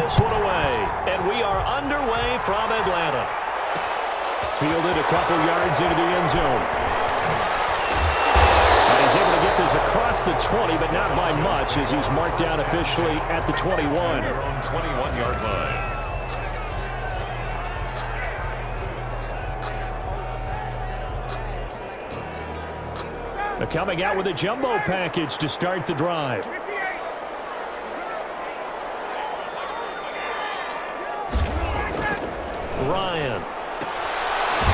this one away. And we are underway from Atlanta. Fielded a couple yards into the end zone. And he's able to get this across the 20, but not by much, as he's marked down officially at the 21. Their own 21-yard line. They're coming out with a jumbo package to start the drive. Ryan.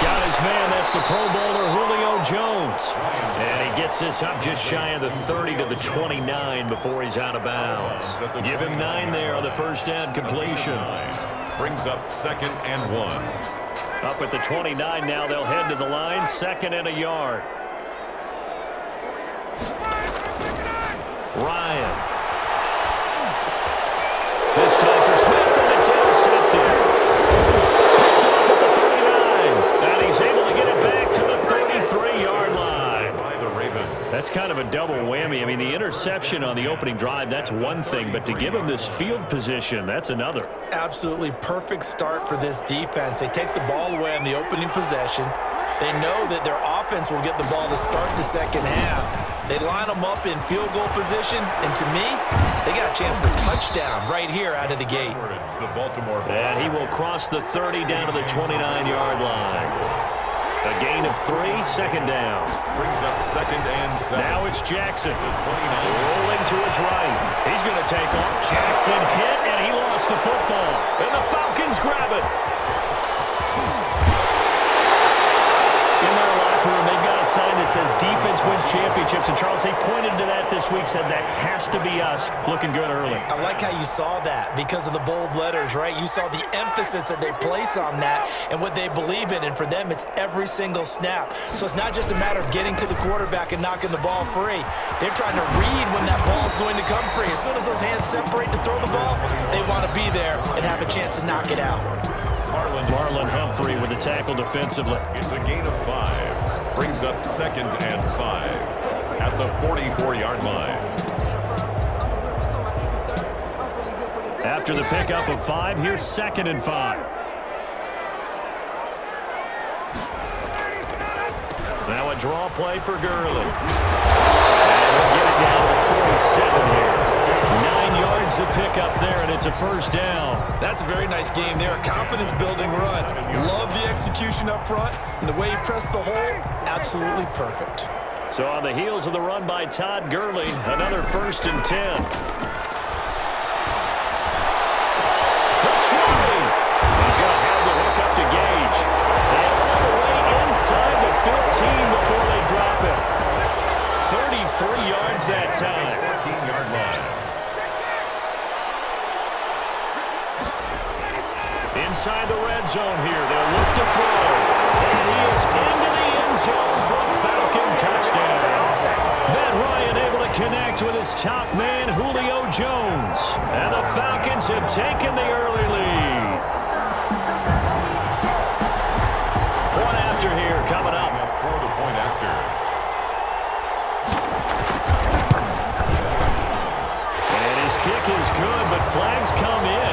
Got his man. That's the Pro Bowler Julio Jones. And he gets this up just shy of the 30 to the 29 before he's out of bounds. Give him 9 there on the first down completion. Brings up 2nd and 1. Up at the 29 now. They'll head to the line. 2nd and a yard. Ryan. This time for Smith, and it's intercepted. Picked off at the 39. And he's able to get it back to the 33-yard line. By the Ravens. That's kind of a double whammy. I mean, the interception on the opening drive, that's one thing. But to give him this field position, that's another. Absolutely perfect start for this defense. They take the ball away on the opening possession. They know that their offense will get the ball to start the second half. They line them up in field goal position, and to me, they got a chance for touchdown right here out of the gate. It's the Baltimore. And he will cross the 30 down to the 29-yard line. A gain of 3, 2nd down. Brings up 2nd and 7. Now it's Jackson. The 29. Rolling to his right. He's going to take off. Jackson hit, and he lost the football. And the Falcons grab it. In their locker room, they've got a sign that says defense wins championships. And Charles, they pointed to that this week, said that has to be us. Looking good early. I like how you saw that because of the bold letters, right? You saw the emphasis that they place on that and what they believe in. And for them, it's every single snap. So it's not just a matter of getting to the quarterback and knocking the ball free. They're trying to read when that ball is going to come free. As soon as those hands separate to throw the ball, they want to be there and have a chance to knock it out. Marlon Humphrey with the tackle defensively. It's a gain of 5. Brings up 2nd and 5 at the 44-yard line. After the pickup of 5, here's 2nd and 5. Now a draw play for Gurley. And we'll get it down to the 47 here. 9 yards to pick up there, and it's a first down. That's a very nice game there. A confidence-building run. Love the execution up front, and the way he pressed the hole, absolutely perfect. So on the heels of the run by Todd Gurley, another 1st and 10. Troy. He's going to have the hook up to Gage. And all the way inside the 15 before they drop it. 33 yards that time. 14-yard line. Inside the red zone here. They'll look to throw. And he is into the end zone for a Falcon touchdown. Matt Ryan able to connect with his top man, Julio Jones. And the Falcons have taken the early lead. Point after here coming up. For the point after. And his kick is good, but flags come in.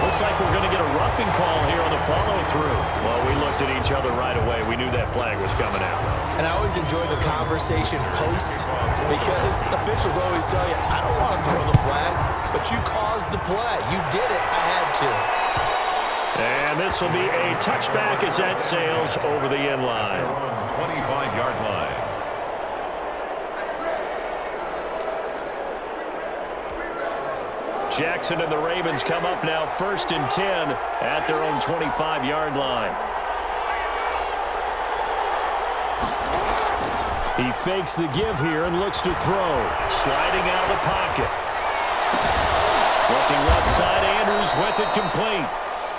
Looks like we're going to get a roughing call here on the follow-through. Well, we looked at each other right away. We knew that flag was coming out. And I always enjoy the conversation post because officials always tell you, I don't want to throw the flag, but you caused the play. You did it. I had to. And this will be a touchback as that sails over the end line. 25-yard line. Jackson and the Ravens come up now 1st and 10 at their own 25-yard line. He fakes the give here and looks to throw. Sliding out of the pocket. Looking left side, Andrews with it complete.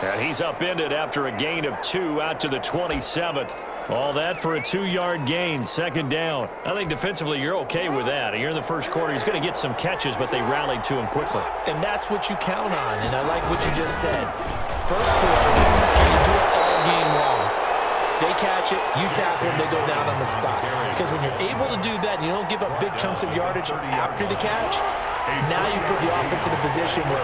And he's upended after a gain of 2 out to the 27. All that for a 2-yard gain, 2nd down. I think defensively you're okay with that. You're in the first quarter. He's going to get some catches, but they rallied to him quickly. And that's what you count on, and I like what you just said. First quarter, can you do it all game long? They catch it, you tackle them, they go down on the spot. Because when you're able to do that and you don't give up big chunks of yardage after the catch, now you put the offense in a position where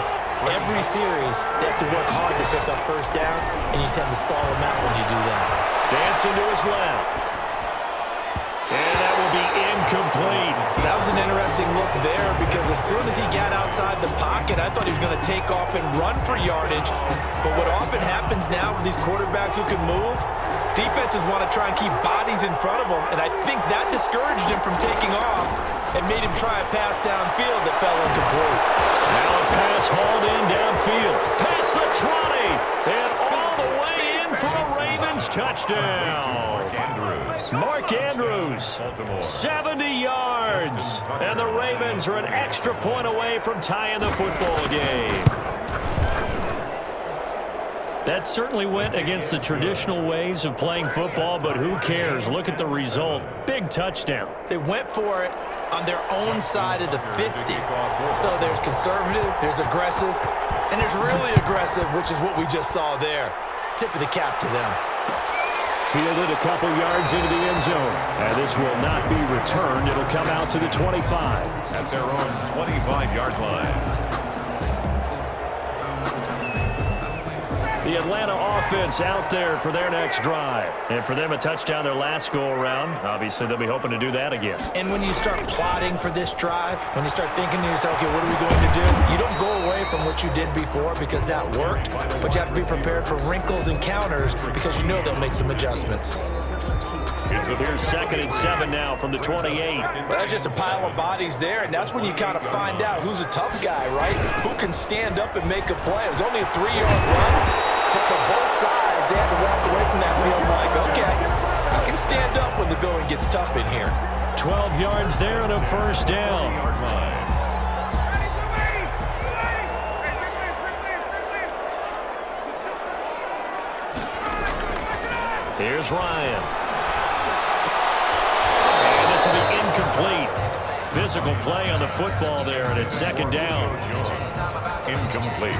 every series, they have to work hard to pick up first downs, and you tend to stall them out when you do that. Dancing to his left. And that will be incomplete. That was an interesting look there because as soon as he got outside the pocket, I thought he was going to take off and run for yardage. But what often happens now with these quarterbacks who can move, defenses want to try and keep bodies in front of them, and I think that discouraged him from taking off and made him try a pass downfield that fell incomplete. Now a pass hauled in downfield. Past the 20, and all the way in for a Ravens touchdown. Mark Andrews, 70 yards. And the Ravens are an extra point away from tying the football game. That certainly went against the traditional ways of playing football, but who cares? Look at the result. Big touchdown. They went for it on their own side of the 50. So there's conservative, there's aggressive, and there's really aggressive, which is what we just saw there. Tip of the cap to them. Fielded a couple yards into the end zone. And this will not be returned. It'll come out to the 25. At their own 25-yard line. The Atlanta offense out there for their next drive. And for them, a touchdown their last go-around. Obviously, they'll be hoping to do that again. And when you start plotting for this drive, when you start thinking to yourself, okay, what are we going to do? You don't go away from what you did before because that worked, but you have to be prepared for wrinkles and counters because you know they'll make some adjustments. Here's 2nd and 7 now from the 28. Well, that's just a pile of bodies there, and that's when you kind of find out who's a tough guy, right? Who can stand up and make a play. It was only a 3-yard run, but for both sides, they had to walk away from that field like, okay, I can stand up when the going gets tough in here. 12 yards there and a first down. Here's Ryan. This will be incomplete. Physical play on the football there, and it's 2nd down. Incomplete.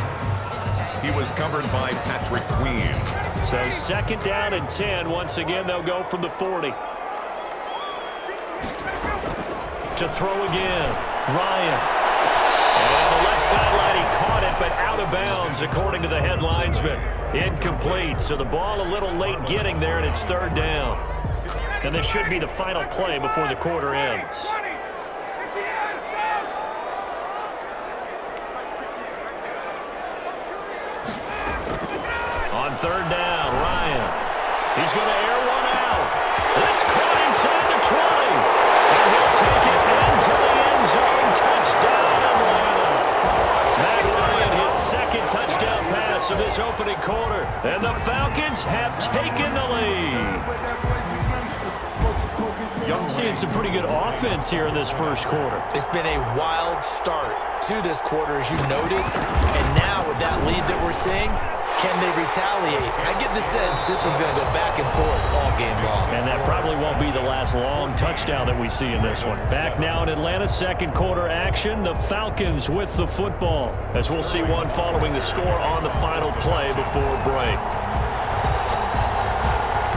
He was covered by Patrick Queen. So 2nd down and 10. Once again, they'll go from the 40. To throw again. Ryan. And on the left sideline, he caught it, but out of bounds, according to the head linesman. Incomplete. So the ball a little late getting there, and it's 3rd down. And this should be the final play before the quarter ends. On 3rd down, Ryan. He's going to air one out. That's caught inside the 20. And he'll take it into the end zone. Touchdown, Atlanta. Matt Ryan, his 2nd touchdown pass of this opening quarter. And the Falcons have taken the lead. Seeing some pretty good offense here in this first quarter. It's been a wild start to this quarter, as you noted. And now with that lead that we're seeing, can they retaliate? I get the sense this one's going to go back and forth all game long. And that probably won't be the last long touchdown that we see in this one. Back now in Atlanta, 2nd quarter action. The Falcons with the football, as we'll see one following the score on the final play before break.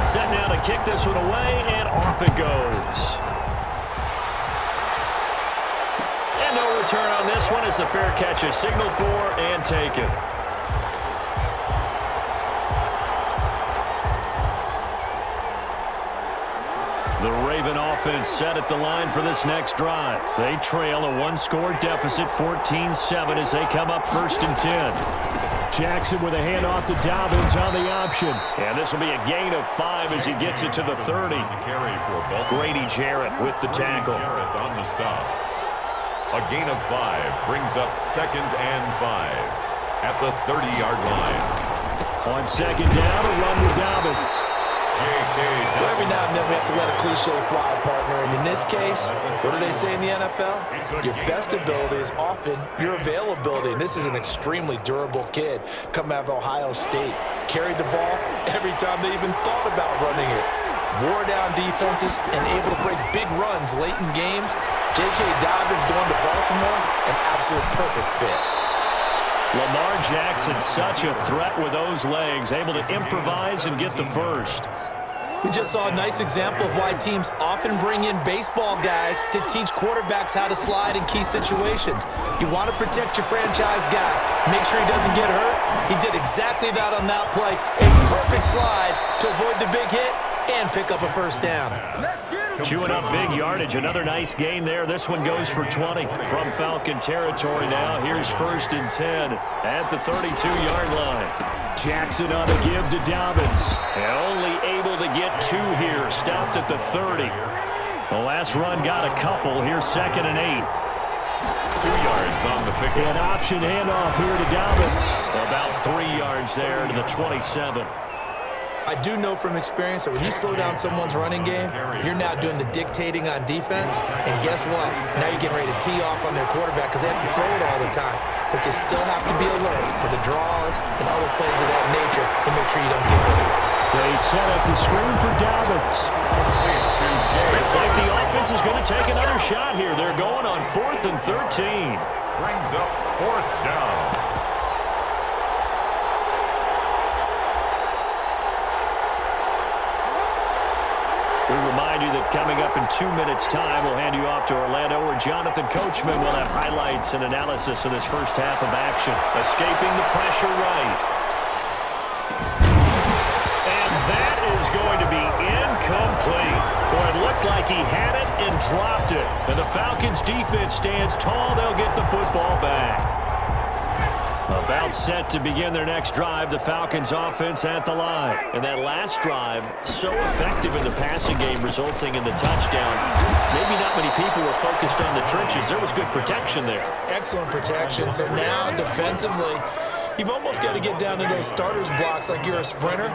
Set now to kick this one away, and off it goes. And no return on this one as the fair catch is signaled for and taken. The Raven offense set at the line for this next drive. They trail a 1-score deficit, 14-7, as they come up 1st and 10. Jackson with a handoff to Dobbins on the option. And this will be a gain of 5 as he gets it to the 30. Grady Jarrett with the tackle. Jarrett on the stop. A gain of 5 brings up 2nd and 5 at the 30-yard line. On 2nd down, a run with Dobbins. Well, every now and then we have to let a cliche fly, partner. And in this case, what do they say in the NFL? Your best ability is often your availability. And this is an extremely durable kid coming out of Ohio State. Carried the ball every time they even thought about running it. Wore down defenses and able to break big runs late in games. J.K. Dobbins going to Baltimore, an absolute perfect fit. Lamar Jackson, such a threat with those legs, able to improvise and get the first. We just saw a nice example of why teams often bring in baseball guys to teach quarterbacks how to slide in key situations. You want to protect your franchise guy. Make sure he doesn't get hurt. He did exactly that on that play. A perfect slide to avoid the big hit and pick up a first down. Chewing up big yardage. Another nice gain there. This one goes for 20 from Falcon territory now. Here's 1st and 10 at the 32-yard line. Jackson on the give to Dobbins. And only able to get 2 here. Stopped at the 30. The last run got a couple. Here's 2nd and 8. 2 yards on the pick. An option handoff here to Dobbins. About 3 yards there to the 27. I do know from experience that when you slow down someone's running game, you're now doing the dictating on defense. And guess what? Now you're getting ready to tee off on their quarterback because they have to throw it all the time. But you still have to be alert for the draws and other plays of that nature to make sure you don't get hurt. They set up the screen for Dobbins. It's like the offense is going to take another shot here. They're going on 4th and 13. Brings up 4th down. We remind you that coming up in 2 minutes' time, we'll hand you off to Orlando, where Jonathan Coachman will have highlights and analysis of this first half of action. Escaping the pressure right. And that is going to be incomplete. Boy, it looked like he had it and dropped it. And the Falcons' defense stands tall. They'll get the football back. About set to begin their next drive, the Falcons offense at the line. And that last drive, so effective in the passing game, resulting in the touchdown. Maybe not many people were focused on the trenches. There was good protection there. Excellent protection. So now defensively, you've almost got to get down to those starters blocks like you're a sprinter.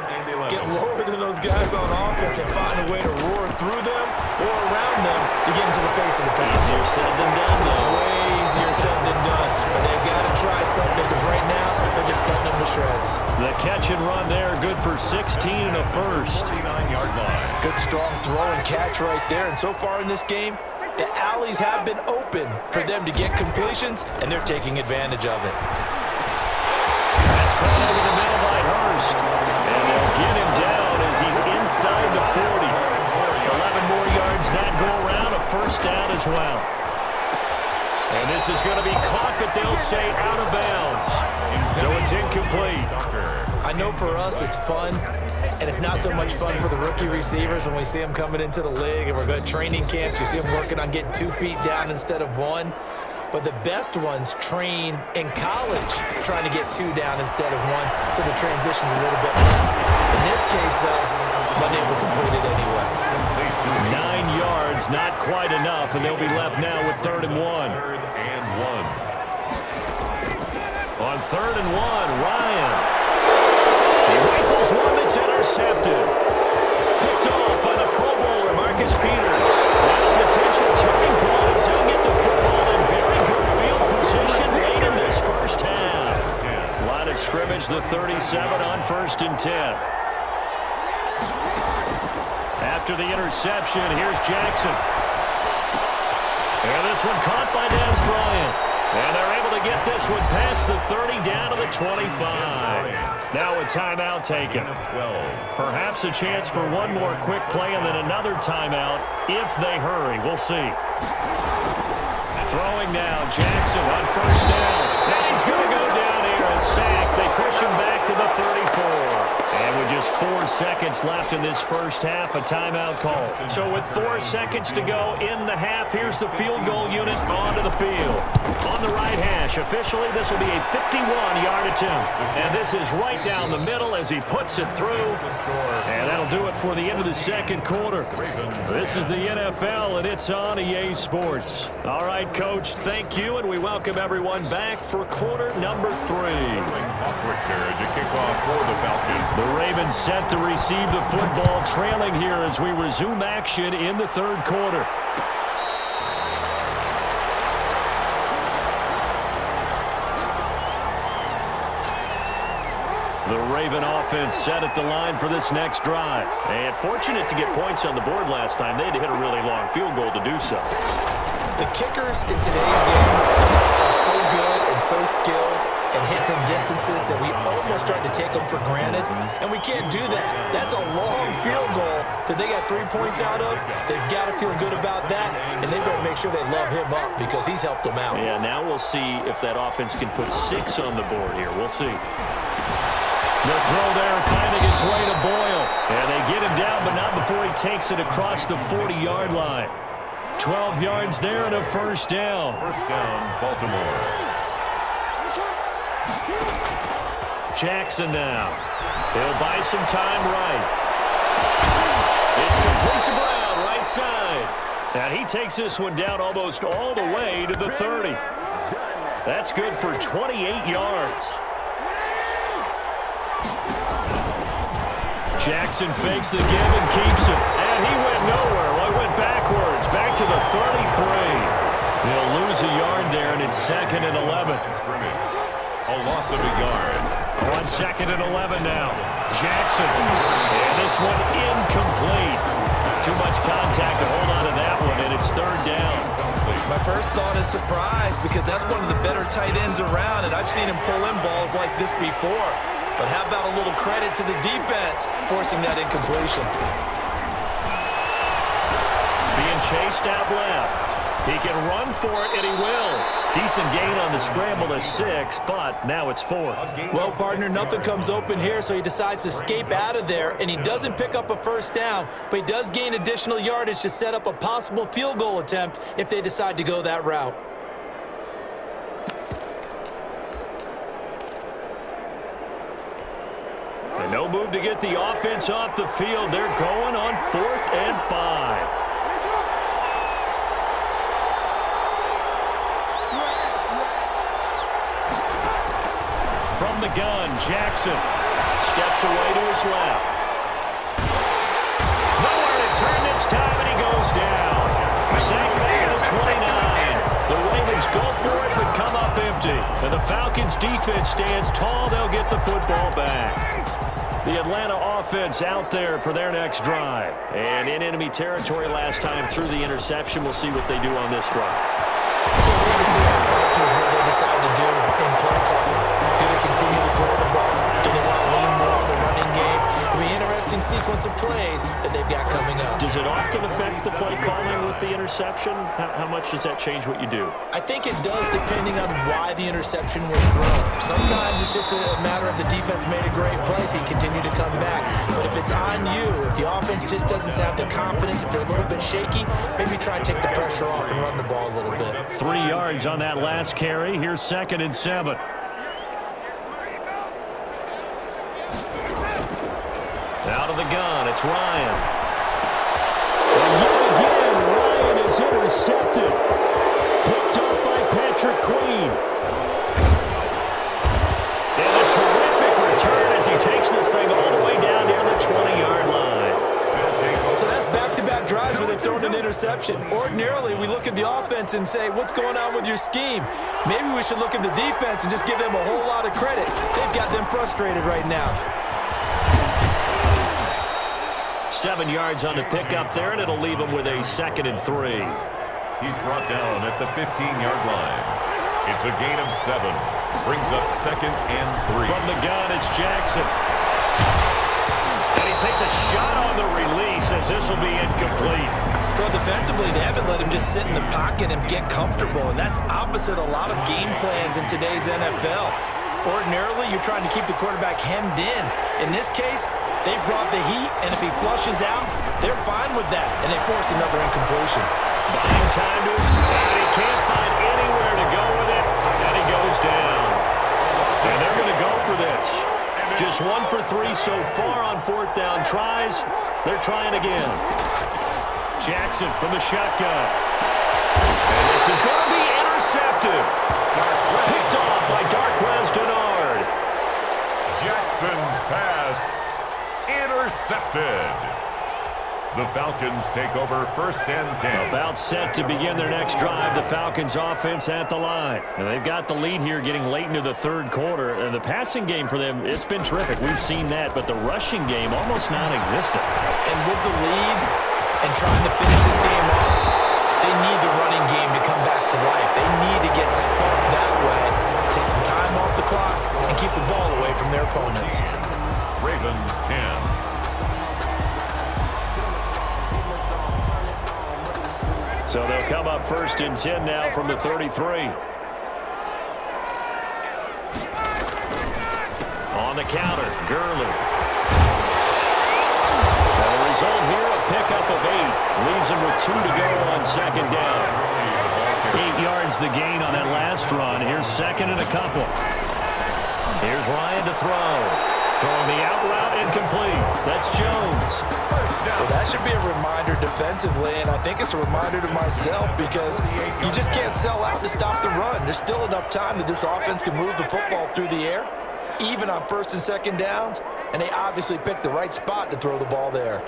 Get lower than those guys on offense and find a way to roar through them or around them to get into the face of the pass. Easier said than done, though. Way easier said than done. But they've got to try something because right now they're just cutting them to shreds. The catch and run there, good for 16 and a first. 39-yard line. Good strong throw and catch right there. And so far in this game, the alleys have been open for them to get completions, and they're taking advantage of it. That's caught over the middle by Hurst. And they'll get him down as he's inside the 40. 11 more yards that go around, a first down as well. And this is going to be caught, but they'll say out of bounds. So it's incomplete. I know for us it's fun, and it's not so much fun for the rookie receivers when we see them coming into the league and we're going to training camps. You see them working on getting 2 feet down instead of 1. But the best ones train in college trying to get 2 down instead of 1, so the transition's a little bit less. In this case, though, unable to complete it anyway. 9 yards, not quite enough, and they'll be left now with 3rd and 1. 3rd and 1. On 3rd and 1, Ryan. He rifles one that's intercepted. Picked off by the Pro Bowler, Marcus Peters. And a potential turning point as he'll get the football in very good field position late in this first half. Line of scrimmage, the 37 on 1st and 10. After the interception, here's Jackson. And this one caught by Dez Bryant. And they're able to get this one past the 30 down to the 25. Now a timeout taken. 12. Perhaps a chance for one more quick play and then another timeout if they hurry. We'll see. Throwing now, Jackson on 1st down. And he's going to go down here, a sack. They push him back to the 34. And with just 4 seconds left in this first half, a timeout call. So with 4 seconds to go in the half, here's the field goal unit onto the field. On the right hash, officially this will be a 51-yard attempt. And this is right down the middle as he puts it through. And that'll do it for the end of the second quarter. This is the NFL, and it's on EA Sports. All right, Coach, thank you, and we welcome everyone back for quarter number 3. To kick off for the Falcons. The Ravens set to receive the football, trailing here as we resume action in the 3rd quarter. The Raven offense set at the line for this next drive. And fortunate to get points on the board last time. They had to hit a really long field goal to do so. The kickers in today's game are so good and so skilled and hit from distances that we almost start to take them for granted, and we can't do that. That's a long field goal that they got 3 points out of. They've got to feel good about that, and they better make sure they love him up because he's helped them out. Yeah, now we'll see if that offense can put 6 on the board here. We'll see. The throw there finding its way to Boyle, and they get him down, but not before he takes it across the 40-yard line. 12 yards there and a first down. First down, Baltimore. Jackson now. He'll buy some time right. It's complete to Brown, right side. And he takes this one down almost all the way to the 30. That's good for 28 yards. Jackson fakes the give and keeps it. And he went nowhere. Well, he went backwards, back to the 33. He'll lose a yard there, and it's 2nd and 11. A loss of a yard. On 2nd and 11 now. Jackson. And this one incomplete. Too much contact to hold on to that one, and it's 3rd down. My first thought is surprise because that's one of the better tight ends around, and I've seen him pull in balls like this before. But how about a little credit to the defense forcing that incompletion? Being chased out left. He can run for it, and he will. Decent gain on the scramble to 6, but now it's 4th. Well, partner, nothing comes open here, so he decides to escape out of there, and he doesn't pick up a first down, but he does gain additional yardage to set up a possible field goal attempt if they decide to go that route. And no move to get the offense off the field. They're going on 4th and 5. From the gun, Jackson steps away to his left. Nowhere to turn this time, and he goes down. Sacked back at the 29. The Ravens go for it, but come up empty. And the Falcons' defense stands tall. They'll get the football back. The Atlanta offense out there for their next drive. And in enemy territory last time through the interception. We'll see what they do on this drive. Can't wait to see how what they decide to do in play calling. Do they continue to throw the ball? Do they want to lean more on the running game? It'll be an interesting sequence of plays that they've got coming up. Does it often affect the play calling with the interception? How much does that change what you do? I think it does depending on why the interception was thrown. Sometimes it's just a matter of the defense made a great play, so you continue to come back. But if it's on you, if the offense just doesn't have the confidence, if they're a little bit shaky, maybe try and take the pressure off and run the ball a little bit. 3 yards on that last carry. Here's 2nd and 7. Out of the gun, it's Ryan. And yet again, Ryan is intercepted. Picked up by Patrick Queen. And a terrific return as he takes this thing all the way down near the 20-yard line. So that's back-to-back drives where they've thrown an interception. Ordinarily, we look at the offense and say, what's going on with your scheme? Maybe we should look at the defense and just give them a whole lot of credit. They've got them frustrated right now. 7 yards on the pickup there, and it'll leave him with a 2nd and 3. He's brought down at the 15-yard line. It's a gain of 7. Brings up 2nd and 3. From the gun, it's Jackson. And he takes a shot on the release as this will be incomplete. Well, defensively, they haven't let him just sit in the pocket and get comfortable, and that's opposite a lot of game plans in today's NFL. Ordinarily, you're trying to keep the quarterback hemmed in. In this case, they brought the heat, and if he flushes out, they're fine with that, and they force another incompletion. Buying time to his and he can't find anywhere to go with it, and he goes down. And they're going to go for this. Just 1 for 3 so far on 4th down tries. They're trying again. Jackson from the shotgun. And this is going to be intercepted. Picked off by Darquez Denard. Jackson's pass intercepted. The Falcons take over 1st and 10. About set to begin their next drive. The Falcons offense at the line. And they've got the lead here getting late into the 3rd quarter. And the passing game for them, it's been terrific. We've seen that. But the rushing game almost non-existent. And with the lead and trying to finish this game off, they They need the running game to come back to life. They need to get sparked that way, take some time off the clock, and keep the ball away from their opponents. Ravens 10. So they'll come up 1st and 10 now from the 33. On the counter, Gurley. And the result here, a pickup of 8. Leaves him with 2 to go on 2nd down. 8 yards the gain on that last run. Here's 2nd and a couple. Here's Ryan to throw. Throwing the out route incomplete. That's Jones. Well, that should be a reminder defensively, and I think it's a reminder to myself because you just can't sell out to stop the run. There's still enough time that this offense can move the football through the air, even on 1st and 2nd downs, and they obviously picked the right spot to throw the ball there.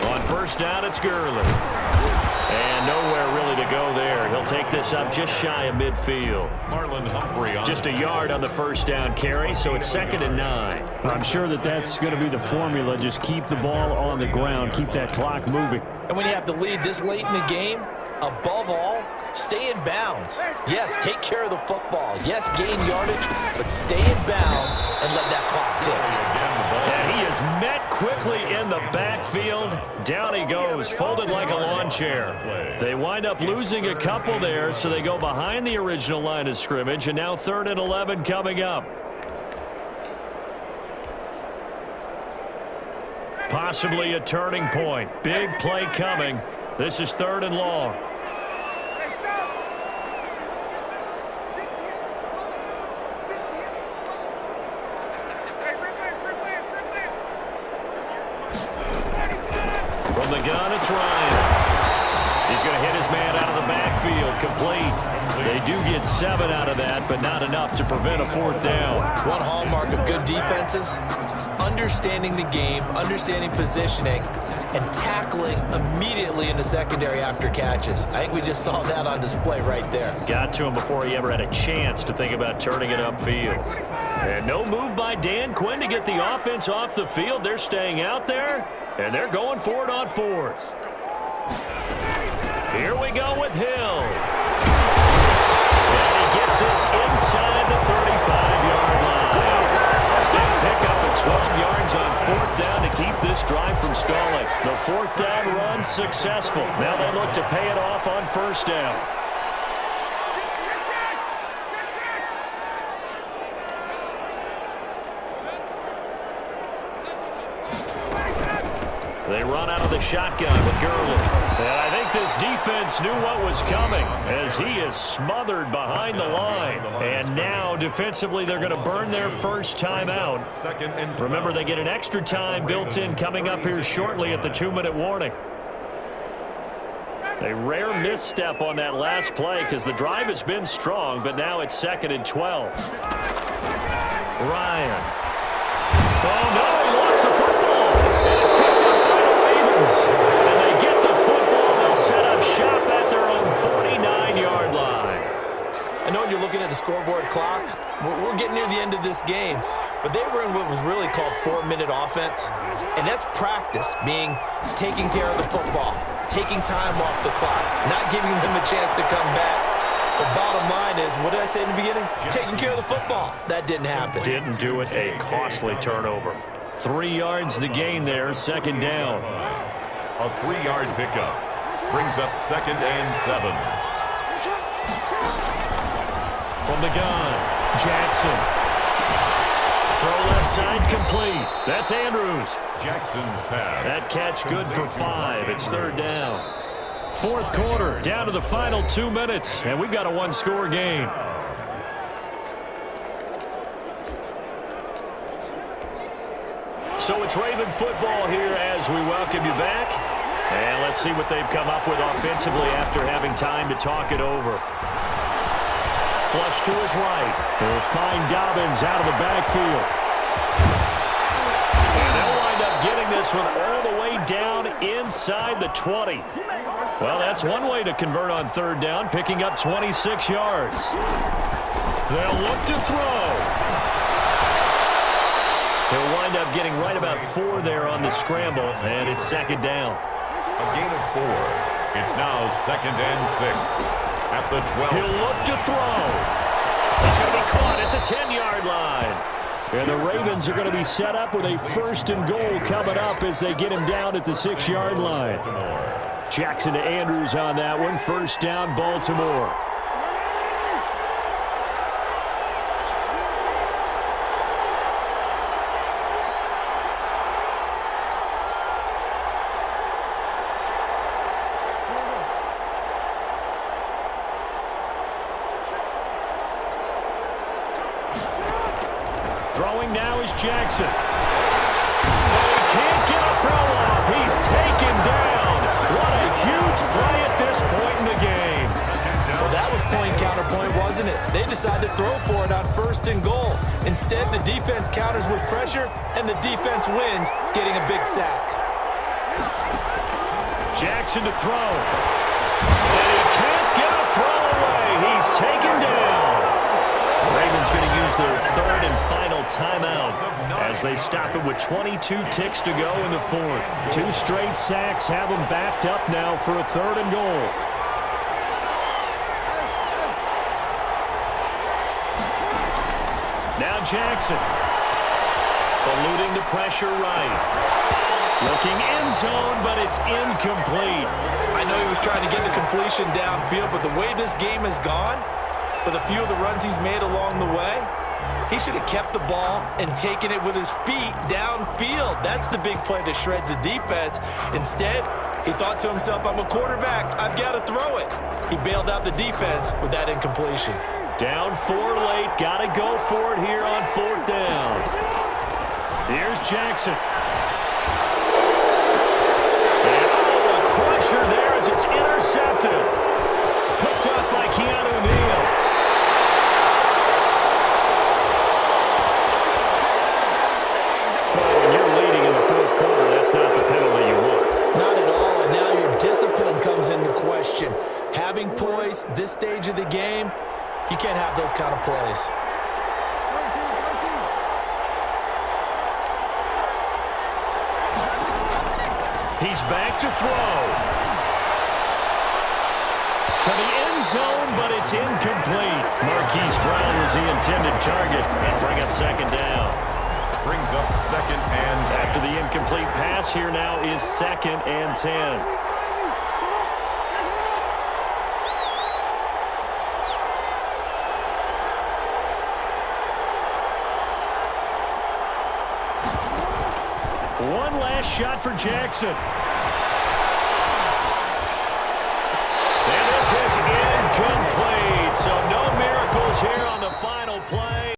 On 1st down, it's Gurley. And nowhere really to go there. He'll take this up just shy of midfield. Marlon Humphrey on just a yard on the 1st down carry, so it's 2nd and 9. I'm sure that's going to be the formula. Just keep the ball on the ground. Keep that clock moving. And when you have the lead this late in the game, above all, stay in bounds. Yes, take care of the football. Yes, gain yardage, but stay in bounds and let that clock tick. And he is met quickly in the backfield. Down he goes, folded like a lawn chair. They wind up losing a couple there, so they go behind the original line of scrimmage, and now 3rd and 11 coming up. Possibly a turning point. Big play coming. This is 3rd and long. From the gun, it's Ryan. He's going to hit his man out of the backfield. Complete. They do get 7 out of that, but not enough to prevent a 4th down. One hallmark of good defenses is understanding the game, understanding positioning, and tackling immediately in the secondary after catches. I think we just saw that on display right there. Got to him before he ever had a chance to think about turning it upfield. And no move by Dan Quinn to get the offense off the field. They're staying out there, and they're going for it on 4th. Here we go with Hill. And he gets us inside the 35-yard line. Big pickup of 12 yards on 4th down to keep this drive from stalling. The 4th down run successful. Now they look to pay it off on 1st down. They run out of the shotgun with Gurley. And I think this defense knew what was coming as he is smothered behind the line. And now, defensively, they're going to burn their first time out. Remember, they get an extra time built in coming up here shortly at the 2-minute warning. A rare misstep on that last play because the drive has been strong, but now it's 2nd and 12. Ryan. Oh, no, he lost the football. And it's picked up by the Ravens. And they get the football. They'll set up shop at their own 49-yard line. I know when you're looking at the scoreboard clock, we're getting near the end of this game, but they were in what was really called 4-minute offense, and that's practice, being taking care of the football, taking time off the clock, not giving them a chance to come back. The bottom line is, what did I say in the beginning? Taking care of the football. That didn't happen. Didn't do it. A costly turnover. 3 yards the gain there, 2nd down. A 3-yard pickup brings up 2nd and 7. From the gun, Jackson. Throw left side complete. That's Andrews. Jackson's pass. That catch good for 5. It's 3rd down. 4th quarter, down to the final 2 minutes, and we've got a 1-score game. So it's Raven football here as we welcome you back. And let's see what they've come up with offensively after having time to talk it over. Flush to his right. They'll find Dobbins out of the backfield. And they'll wind up getting this one all the way down inside the 20. Well, that's one way to convert on 3rd down, picking up 26 yards. They'll look to throw. He'll wind up getting right about 4 there on the scramble, and it's second down. A gain of 4. It's now 2nd and 6 at the 12. He'll look to throw. It's going to be caught at the 10-yard line. And the Ravens are going to be set up with a 1st and goal coming up as they get him down at the 6-yard line. Jackson to Andrews on that one. 1st down, Baltimore. Throwing now is Jackson. Oh, he can't get a throw off. He's taken down. What a huge play at this point in the game. Well, that was point counterpoint, wasn't it? They decided to throw for it on 1st and goal. Instead, the defense counters with pressure, and the defense wins, getting a big sack. Jackson to throw. And he can't get a throw away. He's taken down. Ravens going to use their 3rd and final timeout as they stop it with 22 ticks to go in the 4th. 2 straight sacks have them backed up now for a 3rd and goal. Now Jackson. Eluding the pressure right. Looking end zone, but it's incomplete. I know he was trying to get the completion downfield, but the way this game has gone, with a few of the runs he's made along the way, he should have kept the ball and taken it with his feet downfield. That's the big play that shreds the defense. Instead, he thought to himself, I'm a quarterback. I've got to throw it. He bailed out the defense with that incompletion. Down 4 late. Got to go for it here on 4th down. Here's Jackson. And a crusher there as it's intercepted. Picked up by Keanu Neal. Well, when you're leading in the 4th quarter, that's not the penalty you want. Not at all, and now your discipline comes into question. Having poise this stage of the game, you can't have those kind of plays. He's back to throw. To the end zone, but it's incomplete. Marquise Brown was the intended target. That'll bring up 2nd down. Brings up 2nd and 10. After the incomplete pass, here now is 2nd and 10. One last shot for Jackson. And this is incomplete. So no miracles here on the final play.